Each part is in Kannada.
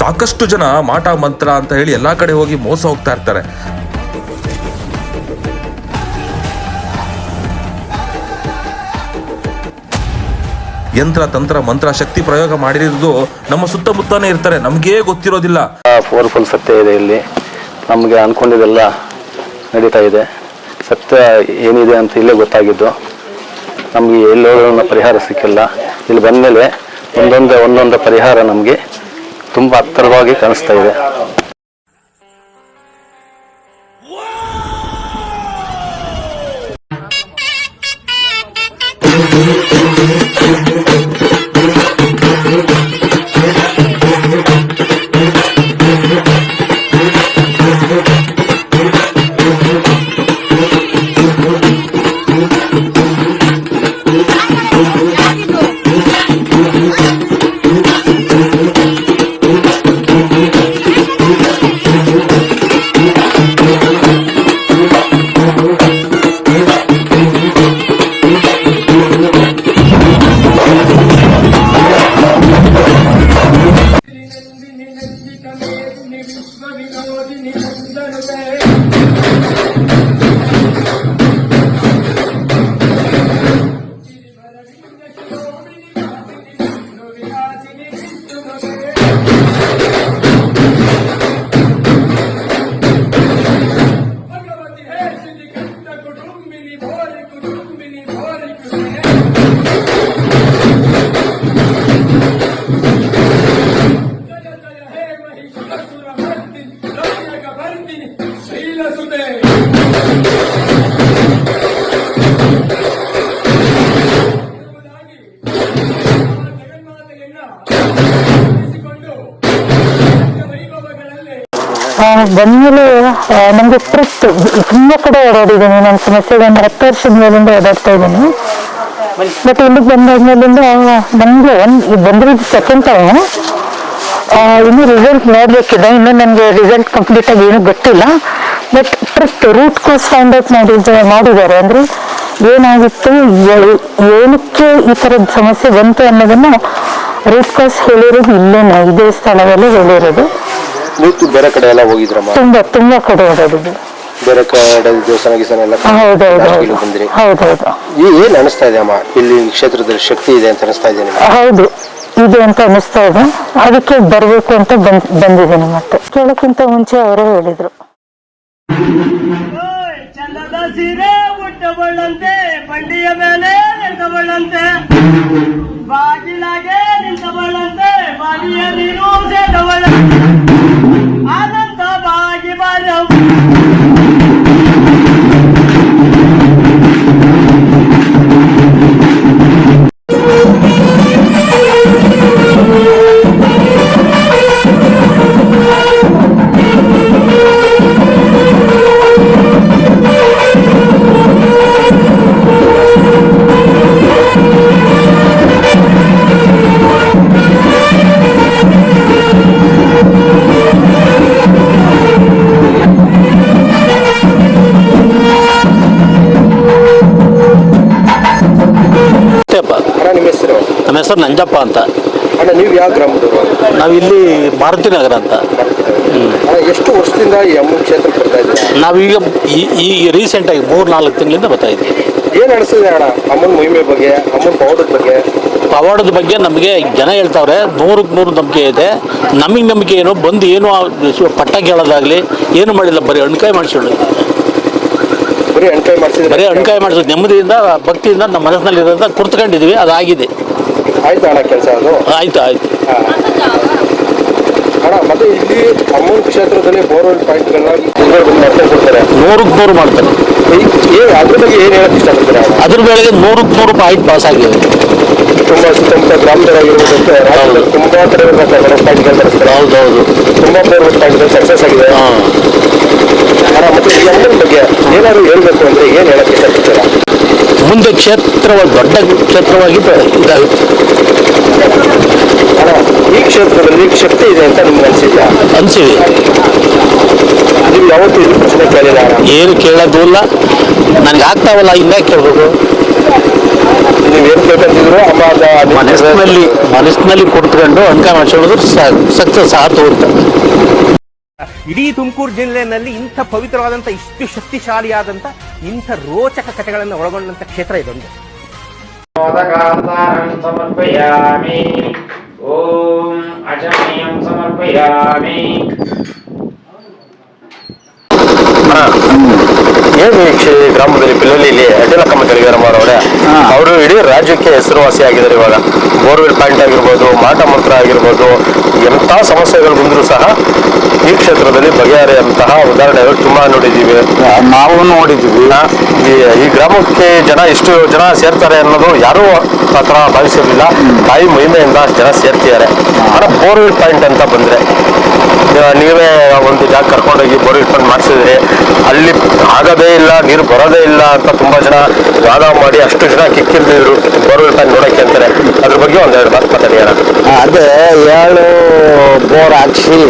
ಸಾಕಷ್ಟು ಜನ ಮಾಟ ಮಂತ್ರ ಅಂತ ಹೇಳಿ ಎಲ್ಲಾ ಕಡೆ ಹೋಗಿ ಮೋಸ ಹೋಗ್ತಾ ಇರ್ತಾರೆ. ಯಂತ್ರ ತಂತ್ರ ಮಂತ್ರ ಶಕ್ತಿ ಪ್ರಯೋಗ ಮಾಡಿರೋದು ನಮ್ಮ ಸುತ್ತಮುತ್ತನೇ ಇರ್ತಾರೆ, ನಮ್ಗೇ ಗೊತ್ತಿರೋದಿಲ್ಲ. ಪವರ್ಫುಲ್ ಸತ್ಯ ಇದೆ ಇಲ್ಲಿ, ನಮಗೆ ಅನ್ಕೊಂಡಿದ್ದೆಲ್ಲ ನಡೀತಾ ಇದೆ. ಸತ್ಯ ಏನಿದೆ ಅಂತ ಇಲ್ಲೇ ಗೊತ್ತಾಗಿದ್ದು. ನಮಗೆ ಎಲ್ಲೋ ಪರಿಹಾರ ಸಿಕ್ಕಿಲ್ಲ. ಇಲ್ಲಿ ಬಂದಮೇಲೆ ಒಂದೊಂದು ಪರಿಹಾರ ನಮಗೆ ತುಂಬ ಹತ್ತಿರವಾಗಿ ಕಾಣಿಸ್ತಾ ಇದೆ. ಬಂದ್ಮೇಲೆ ನಮ್ಗೆ ಟ್ರಸ್ಟ್ ತುಂಬಾ ಕಡೆ ಓಡಾಡಿದ್ದೀನಿ. ನನ್ನ ಸಮಸ್ಯೆಗೆ ಒಂದು 10 ವರ್ಷದ ಮೇಲಿಂದ ಓಡಾಡ್ತಾ ಇದ್ದೀನಿ. ಬಟ್ ಇಲ್ಲಿಗೆ ಬಂದಾದ್ಮೇಲಿಂದ ನಮ್ಗೆ ಬಂದಿರೋದು ಸೆಕೆಂಡ್ ಟೈಮ್. ಇನ್ನು ರಿಸಲ್ಟ್ ನೋಡ್ಬೇಕಿದೆ. ಇನ್ನು ನನಗೆ ರಿಸಲ್ಟ್ ಕಂಪ್ಲೀಟ್ ಆಗಿ ಏನೂ ಗೊತ್ತಿಲ್ಲ. But trust root cause find out ಮಾಡಿದ್ದಾರೆ. ಅಂದ್ರೆ ಏನಾಗಿತ್ತು, ಏನಕ್ಕೆ ಈ ತರದ ಸಮಸ್ಯೆ ಬಂತು ಅನ್ನೋದನ್ನ ರೂಟ್ ಕಾಸ್ ಹೇಳಿರೋದು ಇಲ್ಲೇನೆ, ಇದೇ ಸ್ಥಳದಲ್ಲೇ ಹೇಳಿರೋದು. ಬೇರೆ ಕಡೆ ಎಲ್ಲ ಹೋಗಿದ್ರಮ್ಮ? ತುಂಬಾ ಕಡೆ ಓಡಾಡಿದ್ವಿ. ಬೇರೆ ಕಡೆ ದೇವಸ್ಥಾನ ಎಲ್ಲ ಏನ್ ಅನಿಸ್ತಾ ಇದೆ ಅಮ್ಮ? ಇಲ್ಲಿ ಕ್ಷೇತ್ರದಲ್ಲಿ ಶಕ್ತಿ ಇದೆ ಅಂತ ಅನಿಸ್ತಾ ಇದೆ? ಹೌದು, ಇದೆ ಅಂತ ಅನಿಸ್ತಾ ಇದೆ. ಅದಕ್ಕೆ ಬರ್ಬೇಕು ಅಂತ ಬಂದಿದ್ದೀನಿ. ಮತ್ತೆ ಕೇಳಕ್ಕಿಂತ ಮುಂಚೆ ಅವರೇ ಹೇಳಿದ್ರು. ಚಂದದ ಸೀರೆ ಉಟ್ಟಬಳ್ಳಂತೆ, ಬಂಡಿಯ ಮೇಲೆ ನಿಂತಬಳ್ಳಂತೆ, ಬಾಗಿಲಾಗೆ ನಿಂತಬಳ್ಳಂತೆ, ಬಾಗಿಯ ನೀರು ಸೇದಬಳ್ಳಂತೆ, ಅನಂತ ಬಾಗಿ ಬಾರ ನಮ್ಮ ಹೆಸರು ನಂಜಪ್ಪ ಅಂತ. ನೀವು ಯಾವ ಗ್ರಾಮದವರು? ನಾವಿಲ್ಲಿ ಮಾರುತಿ ನಗರ ಅಂತ. ಎಷ್ಟು ವರ್ಷದಿಂದ ಈ ಅಮ್ಮನ ಕ್ಷೇತ್ರ ಬರ್ತಾ ಇದ್ದೀವಿ? ನಾವೀಗ ಈ ರೀಸೆಂಟಾಗಿ 3-4 ತಿಂಗಳಿಂದ ಬರ್ತಾ ಇದ್ದೀವಿ. ಏನು ಅನಿಸ್ತದೆ ಅಣ್ಣ ಅಮ್ಮನ ಮಹಿಮೆ ಬಗ್ಗೆ, ಅಮ್ಮನ ಪವಾಡದ ಬಗ್ಗೆ? ಪವಾಡದ ಬಗ್ಗೆ ನಮಗೆ ಜನ ಹೇಳ್ತಾವ್ರೆ 100ಕ್ಕೆ 100 ನಂಬಿಕೆ ಇದೆ. ನಮಗೆ ನಂಬಿಕೆ ಏನು ಬಂದು ಏನು ಪಟ್ಟ ಕೇಳೋದಾಗಲಿ ಏನು ಮಾಡಿಲ್ಲ, ಬರೀ ಅಣ್ಕಾಯಿ ಮಾಡಿಸೋಣ. ಬರೀ ಅಣ್ಕಾಯಿ ಮಾಡಿಸೋದು ನೆಮ್ಮದಿಯಿಂದ ಭಕ್ತಿಯಿಂದ ನಮ್ಮ ಮನಸ್ಸಿನಲ್ಲಿ ಇರೋದ ಕುರ್ತ್ಕೊಂಡಿದ್ವಿ. ಅದಾಗಿದೆ. ಆಯ್ತು ಅಣ್ಣ ಕೆಲಸ ಅದು? ಆಯ್ತು. ಅಣ್ಣ ಮತ್ತೆ ಇಲ್ಲಿ ಅಮ್ಮನ ಕ್ಷೇತ್ರದಲ್ಲಿ ಬೋರ್ವೆಲ್ ಪಾಯಿಂಟ್ಗಳನ್ನ ಕೊಡ್ತಾರೆ, 100ಕ್ಕೆ 100 ಮಾಡ್ತಾರೆ. ಅದ್ರ ಬಗ್ಗೆ ಏನು ಹೇಳಕ್ ಇಷ್ಟಪಡ್ತಾರೆ? ಅದ್ರ ಬೆಳಗ್ಗೆ 100ಕ್ಕೆ 100 ಪಾಯಿಂಟ್ ಪಾಸ್ ಆಗಿವೆ. ತುಂಬಾ ಸುತ್ತಮುತ್ತ ಗ್ರಾಮದಲ್ಲಿರುವುದಂತೆ ತುಂಬಾ ಕಡೆ ಪಾಯಿಂಟ್ಗಳು ನಡೆಸ್ತಾರೆ. ಹೌದೌದು, ತುಂಬಾ ಬೋರ್ವೆಲ್ ಪಾಯಿಂಟ್ಗಳು ಸಕ್ಸಸ್ ಆಗಿದೆ. ಅಣ್ಣ ಮತ್ತೆ ಈ ಅಮ್ಮನ ಬಗ್ಗೆ ಏನಾದ್ರು ಹೇಳ್ಬೇಕು ಅಂದ್ರೆ ಏನ್ ಹೇಳಕ್ ಇಷ್ಟಪಡ್ತೀರಾ? ಮುಂದೆ ಕ್ಷೇತ್ರವಾಗಿ ದೊಡ್ಡ ಕ್ಷೇತ್ರವಾಗಿ ಇದಾಗುತ್ತೆ. ಈ ಕ್ಷೇತ್ರದಲ್ಲಿ ಶಕ್ತಿ ಇದೆ ಅಂತ ನಿಮ್ಗೆ ಅನ್ಸಿದ್ಯಾ? ಅನ್ಸಿದೆ. ನೀವು ಯಾವತ್ತೂ ಇದು ಪ್ರಶ್ನೆ ಕೇಳಿಲ್ಲ? ಏನು ಕೇಳೋದು ಇಲ್ಲ. ನನಗೆ ಆಗ್ತಾವಲ್ಲ, ಇನ್ನೇ ಕೇಳ್ಬೋದು. ನೀವೇನು ಕೇಳ್ಕೊಂತಿದ್ರು ಅಮ್ಮ ಮನಸ್ಸಿನಲ್ಲಿ ಕುತ್ಕೊಂಡು ಅನ್ಕ ಮಾಡಿಸೋದು ಸಕ್ಸಸ್ ಆತು ಅಂತ. ಇಡೀ ತುಮಕೂರು ಜಿಲ್ಲೆಯಲ್ಲಿ ಇಂಥ ಪವಿತ್ರವಾದಂಥ ಇಷ್ಟು ಶಕ್ತಿಶಾಲಿಯಾದಂಥ ಇಂಥ ರೋಚಕ ಕಥೆಗಳನ್ನು ಒಳಗೊಂಡಂಥ ಕ್ಷೇತ್ರ ಇದೊಂದು. ಸಮರ್ಪಯಾಮಿ ಓಂ ಅಜಮಯಂ ಸಮರ್ಪಯಾಮಿ. ಏನು ಈ ಗ್ರಾಮದಲ್ಲಿ ಪಿಲ್ಲಳ್ಳಿಲಿ ಅಡ್ಡಲಕ್ಕಮ್ಮ ಗಳಿಗಾರಮ್ಮರವರೇ ಅವರು ಇಡೀ ರಾಜ್ಯಕ್ಕೆ ಹೆಸರುವಾಸಿ ಆಗಿದ್ದಾರೆ. ಇವಾಗ ಬೋರ್ವೆಲ್ ಪಾಯಿಂಟ್ ಆಗಿರ್ಬೋದು, ಮಾಟ ಮಂತ್ರ ಆಗಿರ್ಬೋದು, ಎಂಥ ಸಮಸ್ಯೆಗಳು ಬಂದರೂ ಸಹ ಈ ಕ್ಷೇತ್ರದಲ್ಲಿ ಬಗೆಹರಿಯಂತಹ ಉದಾಹರಣೆಗಳು ತುಂಬಾ ನೋಡಿದ್ದೀವಿ. ನಾವು ನೋಡಿದ್ದೀವಿ. ಈ ಗ್ರಾಮಕ್ಕೆ ಜನ ಎಷ್ಟು ಜನ ಸೇರ್ತಾರೆ ಅನ್ನೋದು ಯಾರೂ ಆ ಥರ ಭಾವಿಸಿರಲಿಲ್ಲ. ತಾಯಿ ಮಹಿಮೆಯಿಂದ ಜನ ಸೇರ್ತಿದ್ದಾರೆ. ಆದರೆ ಬೋರ್ವೆಲ್ ಪಾಯಿಂಟ್ ಅಂತ ಬಂದರೆ ನೀವೇ ಒಂದು ಜಾಗ ಕರ್ಕೊಂಡೋಗಿ ಬೋರ್ವೆಲ್ ಪಾಯಿಂಟ್ ಮಾಡಿಸಿದ್ರಿ, ಅಲ್ಲಿ ಆಗೋದೇ ಇಲ್ಲ, ನೀರು ಬರೋದೇ ಇಲ್ಲ ಅಂತ ತುಂಬಾ ಜನ ವಾದ ಮಾಡಿ ಅಷ್ಟು ಜನ ಕಿಕ್ಕಿರ್ತಿದ್ರು ಬೋರ್ವೆಲ್ ಪಾಯಿಂಟ್ ನೋಡೋಕ್ಕೆ ಅಂತಾರೆ. ಅದ್ರ ಬಗ್ಗೆ ಒಂದೆರಡು ಮಾತು ಮಾತಾಡಿಯೋಣ. ಅದೇ 7 ಬೋರ್ ಹಾಕ್ಸಿ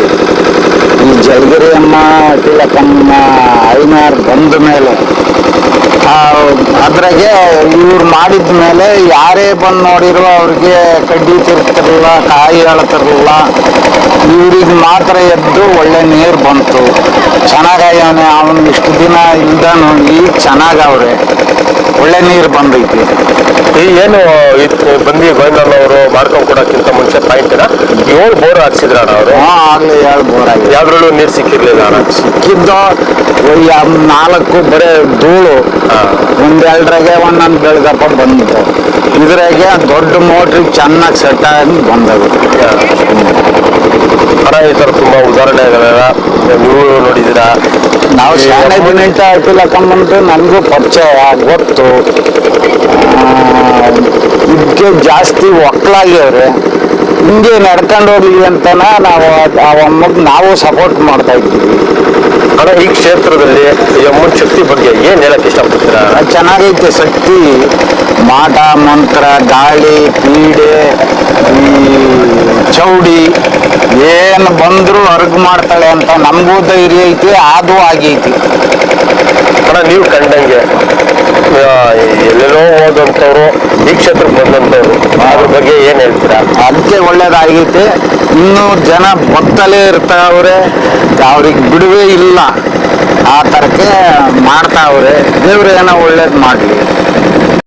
ಈ ಜಲಗಿರಿ ಅಮ್ಮ ತಿಲಕಮ್ಮ ಐನಾರ್ ಬಂದ ಮೇಲೆ ಅದ್ರಾಗೆ ಇವ್ರು ಮಾಡಿದ ಮೇಲೆ ಯಾರೇ ಬಂದು ನೋಡಿರೋ ಅವ್ರಿಗೆ ಕಡ್ಡಿ ತಿರ್ತಿರಲಿಲ್ಲ, ಕಾಯಿ ಹೇಳ್ತಿರಲಿಲ್ಲ. ಇವ್ರಿಗೆ ಮಾತ್ರ ಎದ್ದು ಒಳ್ಳೆ ನೀರು ಬಂತು. ಚೆನ್ನಾಗವನೆ ಅವನು ಇಷ್ಟು ದಿನ ಇಲ್ದನು ಈಗ ಚೆನ್ನಾಗವ್ರೆ, ಒಳ್ಳೆ ನೀರು ಬಂದೈತಿ. ಏನು ಬಂದು ಗೋವಿಂದಣ್ಣವರು ಮಾಡ್ಕೊಂಡು ಕೊಡೋಕ್ಕಿಂತ ಮುಂಚೆ ಪಾಯಿಂಟ್ನ 7 ಬೋರ್ ಹಾಕ್ಸಿದ್ರಣ್ಣ ಅವರು. ಆಗ್ಲಿ 7 ಬೋರ್ ಆಗಿ ಯಾವ್ದ್ರಲ್ಲೂ ನೀರು ಸಿಕ್ಕಿರ್ಲಿಲ್ಲ ಅಣ್ಣ. ಸಿಕ್ಕಿದ್ದು 4 ಬರೇ ಧೂಳು, ಒಂದೆರಡ್ರಾಗೆ ಒಂದೊಂದು ಬೆಳಗಪ್ಪ ಬಂದಿತ್ತು. ಇದ್ರಾಗೆ ದೊಡ್ಡ ಮೋಟ್ರಿಗೆ ಚೆನ್ನಾಗಿ ಸೆಟ್ ಆಗಿ ಬಂದವು. ಅಣ್ಣ ಈ ಥರ ತುಂಬ ಉದಾಹರಣೆಗಳೆಲ್ಲ ನೀವು ನೋಡಿದ್ದೀರಾ. ನಾವು ಶಾಲೆ ದಿನಿಂಟ ತಿಲಕಮ್ಮಂತೂ ನನಗೂ ಪರಿಚಯ ಗೊತ್ತು. ಇದಕ್ಕೆ ಜಾಸ್ತಿ ಒಕ್ಕಲಾಗ್ಯವ್ರೆ. ಹಿಂಗೆ ನಡ್ಕೊಂಡು ಹೋಗ್ಲಿ ಅಂತನ ನಾವು ಆ ಅಮ್ಮಗೆ ನಾವು ಸಪೋರ್ಟ್ ಮಾಡ್ತಾ ಇದ್ದೀವಿ. ಅಣ್ಣ ಈ ಕ್ಷೇತ್ರದಲ್ಲಿ ಅಮ್ಮನ ಶಕ್ತಿ ಬಗ್ಗೆ ಏನು ಹೇಳಕ್ಕೆ ಇಷ್ಟಪಡ್ತೀರಾ? ಚೆನ್ನಾಗೈತೆ ಶಕ್ತಿ. ಮಾಟ ಮಂತ್ರ, ಗಾಳಿ, ಪೀಡೆ, ಈ ಚೌಡಿ ಏನು ಬಂದರೂ ಹೊರಗು ಮಾಡ್ತಾಳೆ ಅಂತ ನಮಗೂ ಧೈರ್ಯ ಐತಿ, ಅದು ಆಗೈತಿ. ಅಣ್ಣ ನೀವು ಕಂಡಂಗೆ ಎಲ್ಲೆಲ್ಲೋ ಹೋದಂಥವ್ರು ಈ ಕ್ಷೇತ್ರಕ್ಕೆ ಬಂದಂಥವ್ರು ಅದ್ರ ಬಗ್ಗೆ ಏನು ಹೇಳ್ತೀರಾ? ಅದಕ್ಕೆ ಒಳ್ಳೇದಾಗೈತೆ. ಇನ್ನೂ ಜನ ಬತ್ತಲೇ ಇರ್ತಾವ್ರೆ, ಅವ್ರಿಗೆ ಬಿಡುವೇ ಇಲ್ಲ. ಆ ಥರಕ್ಕೆ ಮಾಡ್ತಾವ್ರೆ. ದೇವ್ರು ಏನೋ ಒಳ್ಳೇದು ಮಾಡಲಿ.